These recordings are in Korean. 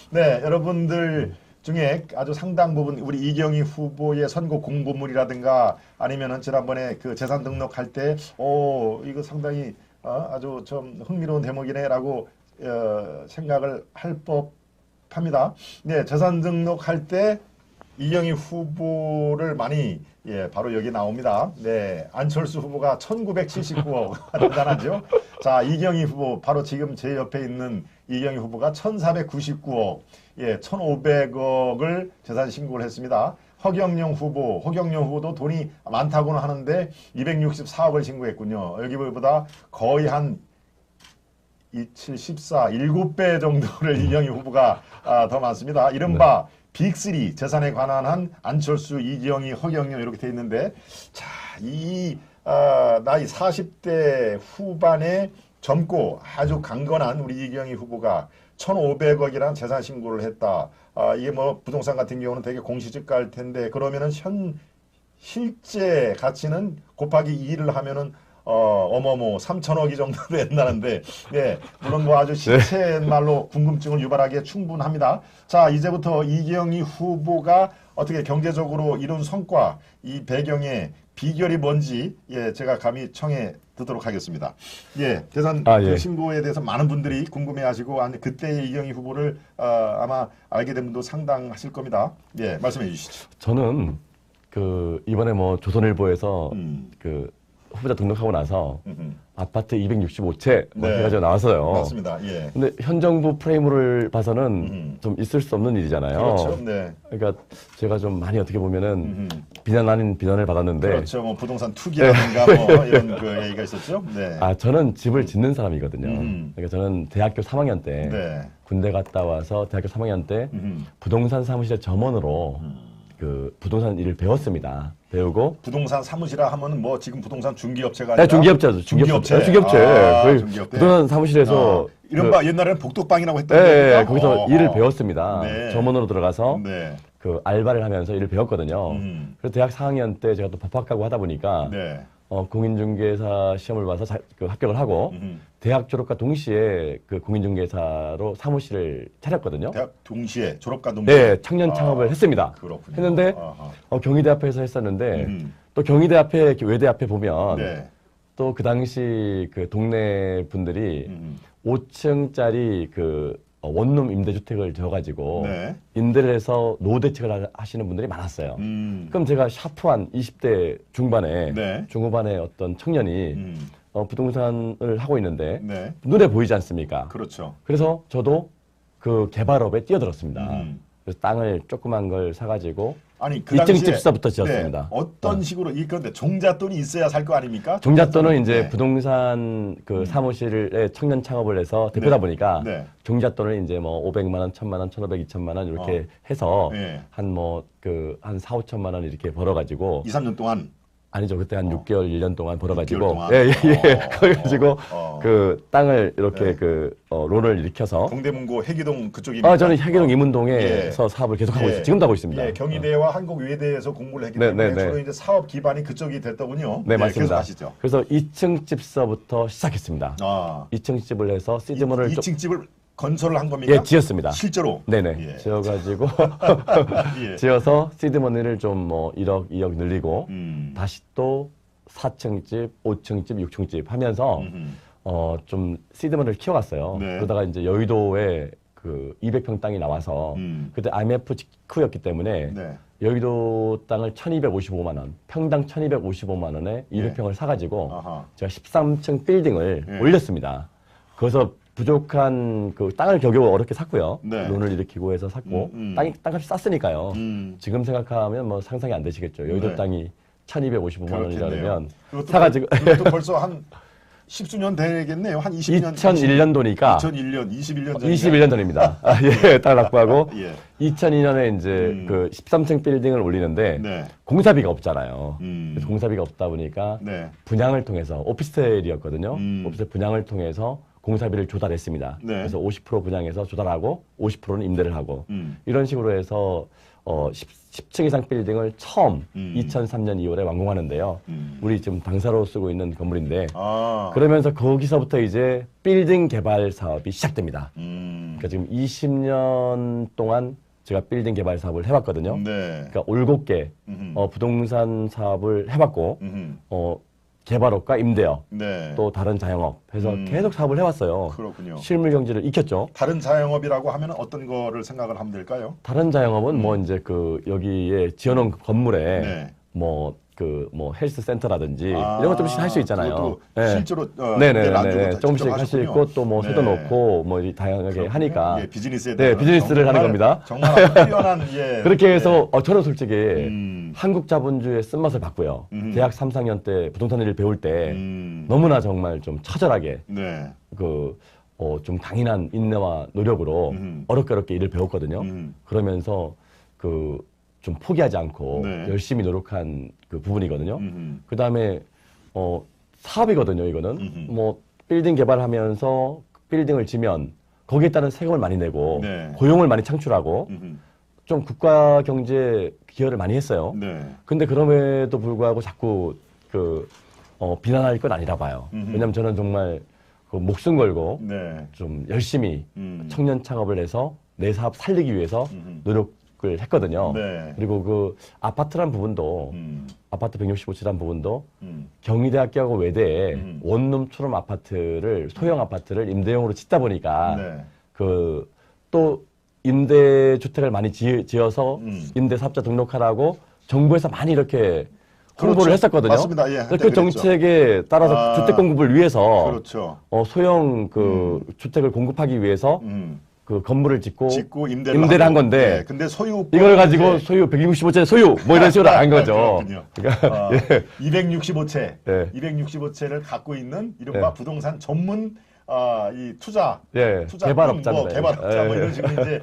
네, 여러분들 중에 아주 상당 부분 우리 이경희 후보의 선거 공보물이라든가 아니면은 지난번에 그 재산 등록할 때, 이거 상당히 아주 좀 흥미로운 대목이네라고 생각을 할 법합니다. 네, 재산 등록할 때 이경희 후보를 많이 바로 여기 나옵니다. 네, 안철수 후보가 1979억 대단하죠. 자, 이경희 후보 바로 지금 제 옆에 있는 이경희 후보가 1499억, 1500억을 재산 신고를 했습니다. 허경영 후보도 돈이 많다고는 하는데 264억을 신고했군요. 여기보다 거의 한 27, 14, 7배 정도를 이경희 후보가 더 많습니다. 이른바 빅3 재산에 관한 한 안철수, 이경희, 허경영 이렇게 돼 있는데, 자, 이 나이 40대 후반에 젊고 아주 강건한 우리 이경희 후보가 1,500억이라는 재산 신고를 했다. 이게 뭐 부동산 같은 경우는 되게 공시지가일 텐데, 그러면은 실제 가치는 곱하기 2를 하면은 3천억이 정도 된다는데, 물론 뭐 아주 시체 말로 궁금증을 유발하기에 충분합니다. 자, 이제부터 이경희 후보가 어떻게 경제적으로 이룬 성과, 이 배경의 비결이 뭔지, 제가 감히 청해 듣도록 하겠습니다. 재산 신고에 대해서 많은 분들이 궁금해하시고, 그때의 이경희 후보를 아마 알게 된 분도 상당하실 겁니다. 말씀해 주시죠. 저는 이번에 뭐 조선일보에서 후보자 등록하고 나서 아파트 265채 해가지고 나왔어요. 맞습니다. 근데 현 정부 프레임을 봐서는 좀 있을 수 없는 일이잖아요. 그렇죠. 그러니까 제가 좀 많이 어떻게 보면은 비난 아닌 비난을 받았는데. 그렇죠. 뭐 부동산 투기라든가 뭐 이런 그 얘기가 있었죠. 저는 집을 짓는 사람이거든요. 그러니까 저는 대학교 3학년 때 군대 갔다 와서 대학교 3학년 때 부동산 사무실의 점원으로 부동산 일을 배웠습니다. 배우고 부동산 사무실이라 하면은 뭐 지금 부동산 중개업체가 아니라 중개업체죠. 중개업체. 거의 중개업체. 부동산 사무실에서 이른바 옛날에는 복덕방이라고 했던 거기서 일을 배웠습니다. 점원으로 들어가서 알바를 하면서 일을 배웠거든요. 그래서 대학 4학년 때 제가 또 법학하고 하다 보니까 공인중개사 시험을 봐서 합격을 하고 대학 졸업과 동시에 공인중개사로 사무실을 차렸거든요. 대학 동시에 졸업과 동시에? 네, 청년 창업을 했습니다. 그렇군요. 했는데 경희대 앞에서 했었는데 또 경희대 앞에 외대 앞에 보면 또 그 당시 동네 분들이 5층짜리 원룸 임대주택을 지어가지고 임대를 해서 노후대책을 하시는 분들이 많았어요. 그럼 제가 샤프한 20대 중후반의 어떤 청년이 부동산을 하고 있는데 눈에 보이지 않습니까? 그렇죠. 그래서 저도 그 개발업에 뛰어들었습니다. 그래서 땅을 조그만 걸 사가지고 그 2층 집사부터 지었습니다. 어떤 식으로 그런데 종잣돈이 있어야 살 거 아닙니까? 종잣돈은 이제 부동산 사무실에 청년 창업을 해서 대표다 보니까 종잣돈을 이제 뭐 500만 원, 1000만 원, 1500, 2000만 원 이렇게 해서 한 4, 5천만 원 이렇게 벌어가지고 2, 3년 동안 아니죠. 그때 한 6개월, 1년 동안 벌어가지고. 6개월 동안? 그래가지고, 땅을 이렇게 론을 일으켜서. 동대문고 해기동 그쪽입니다. 저는 해기동 이문동에서 사업을 계속하고 있어요. 지금도 하고 있습니다. 경희대와 한국외대에서 공부를 했기 때문에 주로 이제 사업 기반이 그쪽이 됐더군요. 네, 맞습니다. 계속하시죠. 그래서 2층 집서부터 시작했습니다. 2층 집을 해서 시드문을 2층 집을 건설을 한 겁니까? 지었습니다. 실제로? 네네. 지어가지고, 지어서 시드머니를 좀 1억, 2억 늘리고, 다시 또 4층 집, 5층 집, 6층 집 하면서, 좀 시드머니를 키워갔어요. 그러다가 이제 여의도에 200평 땅이 나와서, 그때 IMF 직후였기 때문에, 여의도 땅을 1255만 원, 평당 1255만 원에 200평을 사가지고, 제가 13층 빌딩을 올렸습니다. 거기서 부족한 땅을 겨우 어렵게 샀고요. 론을 일으키고 해서 샀고 땅값이 쌌으니까요. 지금 생각하면 뭐 상상이 안 되시겠죠. 여의도 땅이 1255만 원이라 그러면 사가지고 그것도 벌써 한 10수년 되겠네요. 한 20년. 2001년도니까 21년 전입니다. 땅을 납부하고 2002년에 이제 13층 빌딩을 올리는데 공사비가 없잖아요. 그래서 공사비가 없다 보니까 분양을 통해서 오피스텔이었거든요. 오피스텔 분양을 통해서 공사비를 조달했습니다. 그래서 50% 분양해서 조달하고 50%는 임대를 하고 이런 식으로 해서 10층 이상 빌딩을 처음 2003년 2월에 완공하는데요. 우리 지금 당사로 쓰고 있는 건물인데 그러면서 거기서부터 이제 빌딩 개발 사업이 시작됩니다. 그러니까 지금 20년 동안 제가 빌딩 개발 사업을 해봤거든요. 네. 그러니까 올곧게 부동산 사업을 해봤고 개발업과 임대업 네. 또 다른 자영업 해서 계속 사업을 해왔어요. 그렇군요. 실물 경제를 익혔죠. 다른 자영업이라고 하면 어떤 거를 생각을 하면 될까요? 다른 자영업은 뭐 이제 그 여기에 지어놓은 건물에 네. 뭐 헬스 센터라든지 이런 것 조금씩 할 수 있잖아요. 그것도 네. 실제로 네네네. 조금씩 할 수 있고 또 뭐 새도 네. 넣고 뭐 다양하게 그렇군요. 하니까 예, 비즈니스에 네, 비즈니스를 하는 겁니다. 정말 뛰어난 예. 그렇게 해서 저는 솔직히 음. 한국 자본주의의 쓴맛을 봤고요. 대학 3, 4학년 때 부동산 일을 배울 때 너무나 정말 좀 처절하게 네. 좀 강인한 인내와 노력으로 어렵게 일을 배웠거든요. 그러면서 좀 포기하지 않고 네. 열심히 노력한 그 부분이거든요. 그 다음에 사업이거든요. 이거는 뭐 빌딩 개발하면서 빌딩을 지면 거기에 따른 세금을 많이 내고 네. 고용을 많이 창출하고 좀 국가 경제에 기여를 많이 했어요. 네. 근데 그럼에도 불구하고 자꾸 비난할 건 아니라 봐요. 왜냐면 저는 정말 목숨 걸고 네. 좀 열심히 청년 창업을 해서 내 사업 살리기 위해서 노력을 했거든요. 네. 그리고 그 아파트란 부분도 아파트 165채란 부분도 음. 경희대학교하고 외대에 원룸처럼 아파트를 소형 아파트를 임대용으로 짓다 보니까 네. 또 임대주택을 많이 지어서 임대사업자 등록하라고 정부에서 많이 이렇게 홍보를 그렇죠. 했었거든요. 맞습니다. 예, 한때 그 정책에 따라서 주택 공급을 위해서 그렇죠. 소형 주택을 공급하기 위해서 그 건물을 짓고 임대를 한 건데 네, 근데 소유 이걸 가지고 소유 165채 소유 뭐 이런 식으로 한 거죠. 그렇군요. 그러니까 265채, 예. 265채를 갖고 있는 이른바 예. 부동산 전문 이 투자 개발업자입니다. 뭐 개발업자 뭐 예. 이런 식으로 이제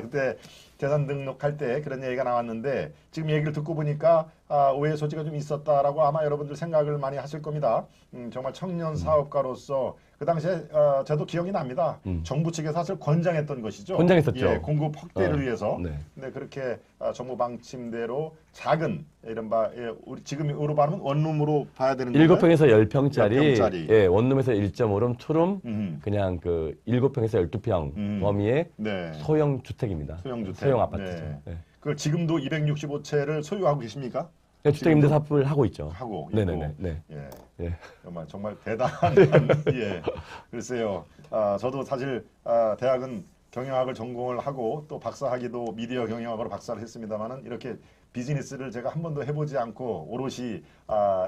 그때 재산 등록할 때 그런 얘기가 나왔는데 지금 얘기를 듣고 보니까 오해 소지가 좀 있었다라고 아마 여러분들 생각을 많이 하실 겁니다. 정말 청년 사업가로서 그 당시에 저도 기억이 납니다. 정부 측에서 사실 권장했던 것이죠. 권장했었죠. 예, 공급 확대를 위해서. 네. 근데 그렇게 정부 방침대로 작은 이른바 우리 지금으로 말하면 원룸으로 봐야 되는 거예요. 7평에서 10평짜리, 10평짜리. 예, 원룸에서 1.5룸, 투룸, 그냥 7평에서 12평 범위의 네. 소형 주택입니다. 소형 주택. 소형 아파트죠. 네. 네. 그걸 지금도 265채를 소유하고 계십니까? 주택 임대 사업을 하고 있죠. 하고 네네네. 있고. 네. 예. 예. 정말 대단한 예. 글쎄요. 저도 사실 대학은 경영학을 전공을 하고 또 박사학위도 미디어 경영학으로 박사를 했습니다만은 이렇게 비즈니스를 제가 한 번도 해보지 않고 오롯이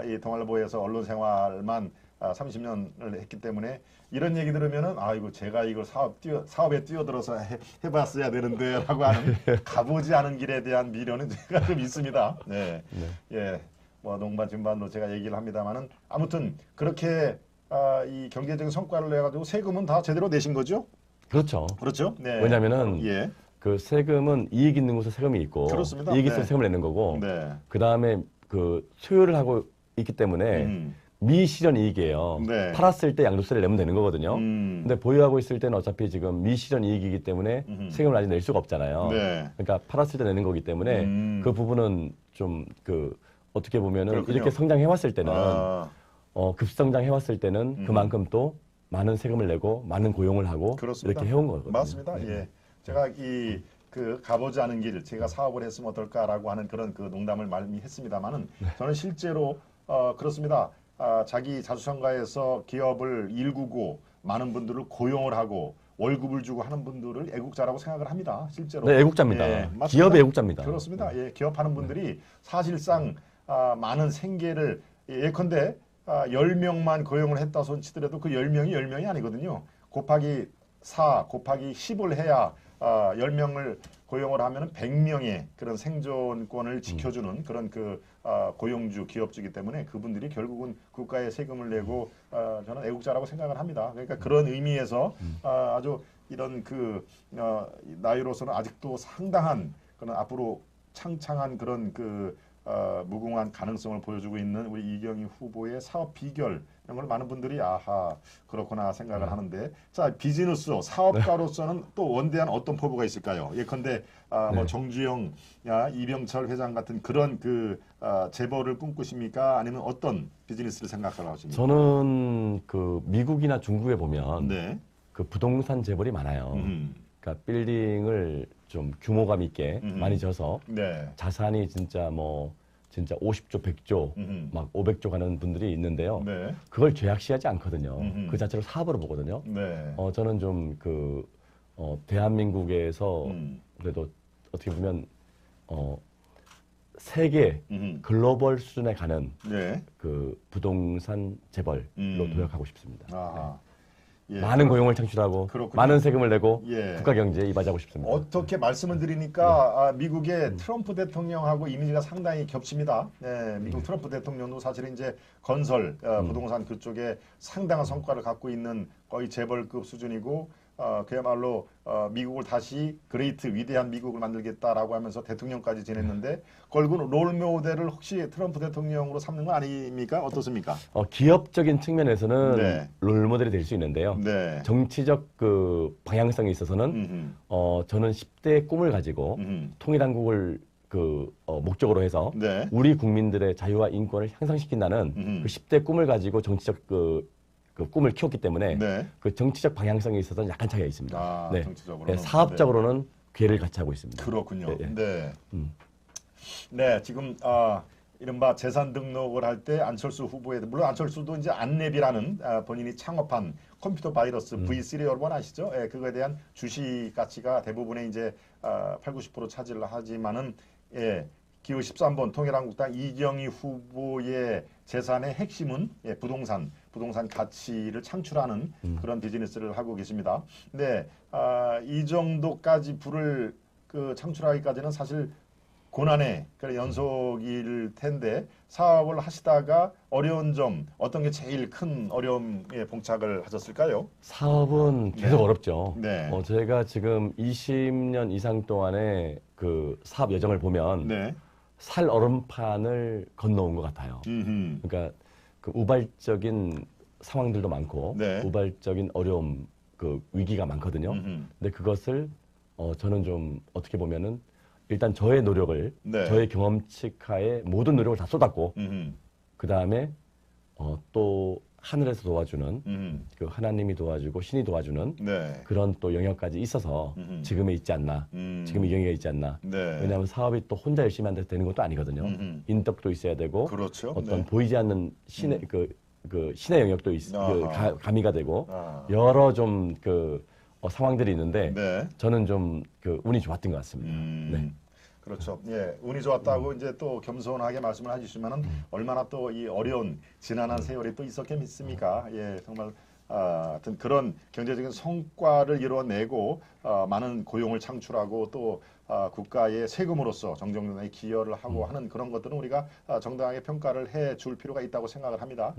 이 동아일보에서 언론 생활만 30년을 했기 때문에 이런 얘기 들으면은 이거 제가 이걸 사업에 뛰어들어서 해봤어야 되는데라고 하는 가보지 않은 길에 대한 미련은 제가 좀 있습니다. 네. 예. 뭐 농반 진반도 제가 얘기를 합니다만은 아무튼 그렇게 이 경제적인 성과를 내가지고 세금은 다 제대로 내신 거죠? 그렇죠. 그렇죠. 네. 왜냐면은 예. 그 세금은 이익 있는 곳에 세금이 있고 그렇습니다. 이익 네. 있어서 세금을 내는 거고 네. 그 다음에 그 소유를 하고 있기 때문에 미실현 이익이에요. 네. 팔았을 때 양도세를 내면 되는 거거든요. 근데 보유하고 있을 때는 어차피 지금 미실현 이익이기 때문에 세금을 아직 낼 수가 없잖아요. 네. 그러니까 팔았을 때 내는 거기 때문에 그 부분은 좀 어떻게 보면은 그렇군요. 이렇게 성장해왔을 때는 급성장해왔을 때는 그만큼 또 많은 세금을 내고 많은 고용을 하고 그렇습니다. 이렇게 해온 거거든요. 맞습니다. 네. 예. 제가 가보지 않은 길, 제가 사업을 했으면 어떨까라고 하는 그런 농담을 많이 했습니다만은 저는 실제로 그렇습니다. 자기 자수성가해서 기업을 일구고 많은 분들을 고용을 하고 월급을 주고 하는 분들을 애국자라고 생각을 합니다. 실제로. 네, 애국자입니다. 예, 맞습니다. 기업의 애국자입니다. 그렇습니다. 예, 기업하는 분들이 사실상 많은 생계를 예컨대 10명만 고용을 했다 손 치더라도 그 10명이 10명이 아니거든요. 곱하기 4, 곱하기 10을 해야 10명을 고용을 하면 100명의 그런 생존권을 지켜주는 그런 고용주, 기업주이기 때문에 그분들이 결국은 국가에 세금을 내고 저는 애국자라고 생각을 합니다. 그러니까 그런 의미에서 아주 이런 나이로서는 아직도 상당한 그런 앞으로 창창한 그런 무궁한 가능성을 보여주고 있는 우리 이경희 후보의 사업 비결 이런 걸 많은 분들이 그렇구나 생각을 하는데 자 비즈니스 사업가로서는 또 원대한 어떤 포부가 있을까요? 예컨대 뭐 정주영, 이병철 회장 같은 그런 재벌을 꿈꾸십니까? 아니면 어떤 비즈니스를 생각하고 하십니까? 저는 미국이나 중국에 보면 네. 부동산 재벌이 많아요. 그러니까 빌딩을 좀 규모감 있게 많이 져서 네. 자산이 진짜 50조, 100조, 막 500조 가는 분들이 있는데요. 네. 그걸 죄악시하지 않거든요. 그 자체로 사업으로 보거든요. 네. 저는 좀 대한민국에서 그래도 어떻게 보면 세계 글로벌 수준에 가는 네. 그 부동산 재벌로 도약하고 싶습니다. 아하. 예. 많은 고용을 창출하고 그렇군요. 많은 세금을 내고 예. 국가 경제에 이바지하고 싶습니다. 어떻게 말씀을 드리니까 미국의 트럼프 대통령하고 이미지가 상당히 겹칩니다. 네, 미국 트럼프 대통령도 사실 이제 건설, 부동산 그쪽에 상당한 성과를 갖고 있는 거의 재벌급 수준이고 그야말로 미국을 다시 그레이트 위대한 미국을 만들겠다라고 하면서 대통령까지 지냈는데 결국은 롤 모델을 혹시 트럼프 대통령으로 삼는 거 아닙니까? 어떻습니까? 기업적인 측면에서는 네. 롤 모델이 될 수 있는데요. 네. 정치적 그 방향성에 있어서는 저는 10대의 꿈을 가지고 통일한국을 목적으로 해서 네. 우리 국민들의 자유와 인권을 향상시킨다는 그 10대 꿈을 가지고 정치적 그 꿈을 키웠기 때문에 네. 그 정치적 방향성에 있어서는 약간 차이가 있습니다. 아, 네. 정치적으로는. 네, 사업적으로는 기회를 같이 하고 있습니다. 그렇군요. 네, 네. 네. 네, 지금 이른바 재산 등록을 할 때 안철수 후보에 물론 안철수도 이제 안랩이라는 본인이 창업한 컴퓨터 바이러스 V3 여러분 아시죠? 예, 그거에 대한 주식 가치가 대부분의 이제 8, 90% 차지를 하지만은 예, 기호 13번 통일한국당 이경희 후보의 재산의 핵심은 예, 부동산 가치를 창출하는 그런 비즈니스를 하고 계십니다. 근데 이 정도까지 부를 창출하기까지는 사실 고난의 그런 연속일 텐데 사업을 하시다가 어려운 점 어떤 게 제일 큰 어려움에 봉착을 하셨을까요? 사업은 계속 어렵죠. 네. 제가 지금 20년 이상 동안의 그 사업 여정을 보면 네. 살 얼음판을 건너온 것 같아요. 그러니까 그 우발적인 상황들도 많고 네. 우발적인 어려움, 그 위기가 많거든요. 근데 그것을 저는 좀 어떻게 보면은 일단 저의 노력을 네. 저의 경험치하에 모든 노력을 다 쏟았고 그 다음에 또 하늘에서 도와주는 그 하나님이 도와주고 신이 도와주는 네. 그런 또 영역까지 있어서 지금에 있지 않나 지금 이 경기가 있지 않나 네. 왜냐하면 사업이 또 혼자 열심히 한다고 되는 것도 아니거든요. 인덕도 있어야 되고 그렇죠. 어떤 네. 보이지 않는 신의 그 신의 영역도 아하. 가미가 되고 아. 여러 좀 상황들이 있는데 네. 저는 좀 운이 좋았던 것 같습니다. 네. 그렇죠. 예, 운이 좋았다고 이제 또 겸손하게 말씀을 해주시면은 얼마나 또 이 어려운 지난한 세월이 또 있었겠습니까? 예, 정말 하여튼 그런 경제적인 성과를 이뤄내고 많은 고용을 창출하고 또 국가의 세금으로서 정정당당히 기여를 하고 하는 그런 것들은 우리가 정당하게 평가를 해줄 필요가 있다고 생각을 합니다.